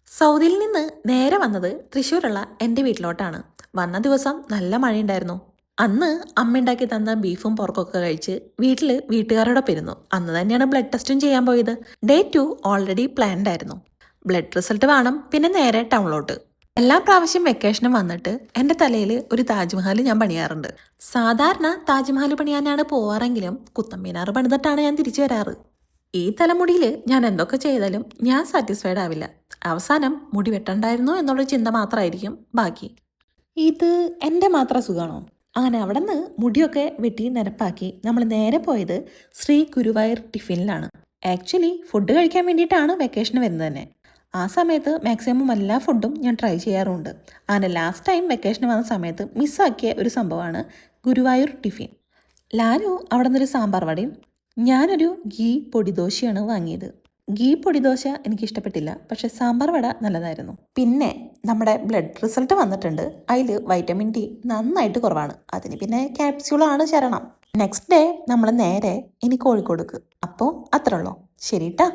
സൗദിയിൽ നിന്ന് നേരെ വന്നത് തൃശ്ശൂരുള്ള എൻ്റെ വീട്ടിലോട്ടാണ്. വന്ന ദിവസം നല്ല മഴയുണ്ടായിരുന്നു. അന്ന് അമ്മ ഉണ്ടാക്കി തന്ന ബീഫും പോർക്കൊക്കെ കഴിച്ച് വീട്ടുകാരോടൊപ്പം ഇരുന്നു. അന്ന് തന്നെയാണ് ബ്ലഡ് ടെസ്റ്റും ചെയ്യാൻ പോയത്. ഡേ 2 ഓൾറെഡി പ്ലാൻഡ് ആയിരുന്നു. ബ്ലഡ് റിസൾട്ട് വേണം, പിന്നെ നേരെ ടൗണിലോട്ട്. എല്ലാ പ്രാവശ്യം വെക്കേഷനും വന്നിട്ട് എൻ്റെ തലയിൽ ഒരു താജ്മഹൽ ഞാൻ പണിയാറുണ്ട്. സാധാരണ താജ്മഹൽ പണിയാനാണ് പോവാറെങ്കിലും കുത്തമ്പീനാറ് പണിതിട്ടാണ് ഞാൻ തിരിച്ചു വരാറ്. ഈ തലമുടിയിൽ ഞാൻ എന്തൊക്കെ ചെയ്താലും ഞാൻ സാറ്റിസ്ഫൈഡ് ആവില്ല. അവസാനം മുടി വെട്ടണ്ടായിരുന്നു എന്നുള്ള ചിന്ത മാത്രമായിരിക്കും ബാക്കി. ഇത് എൻ്റെ മാത്രം സുഖമാണോ? അങ്ങനെ അവിടെ നിന്ന് മുടിയൊക്കെ വെട്ടി നിരപ്പാക്കി നമ്മൾ നേരെ പോയത് ശ്രീ ഗുരുവായൂർ ടിഫിനിലാണ്. ആക്ച്വലി ഫുഡ് കഴിക്കാൻ വേണ്ടിയിട്ടാണ് വെക്കേഷന് വരുന്നത് തന്നെ. ആ സമയത്ത് മാക്സിമം എല്ലാ ഫുഡും ഞാൻ ട്രൈ ചെയ്യാറുണ്ട്. അങ്ങനെ ലാസ്റ്റ് ടൈം വെക്കേഷന് വന്ന സമയത്ത് മിസ്സാക്കിയ ഒരു സംഭവമാണ് ഗുരുവായൂർ ടിഫിൻ. ലാലു അവിടെ നിന്നൊരു സാമ്പാർ വടയും ഞാനൊരു ഗീ പൊടിദോശയാണ് വാങ്ങിയത്. ഗീ പൊടിദോശ എനിക്ക് ഇഷ്ടപ്പെട്ടില്ല, പക്ഷെ സാമ്പാർ വട നല്ലതായിരുന്നു. പിന്നെ നമ്മുടെ ബ്ലഡ് റിസൾട്ട് വന്നിട്ടുണ്ട്. അതിൽ വൈറ്റമിൻ ഡി നന്നായിട്ട് കുറവാണ്. അതിന് പിന്നെ ക്യാപ്സ്യൂളാണ് ശരണം. നെക്സ്റ്റ് ഡേ നമ്മൾ നേരെ ഇനി കോഴിക്കോടേക്ക്. അപ്പോൾ അത്രേ ഉള്ളൂ. ശരി ട്ടാ.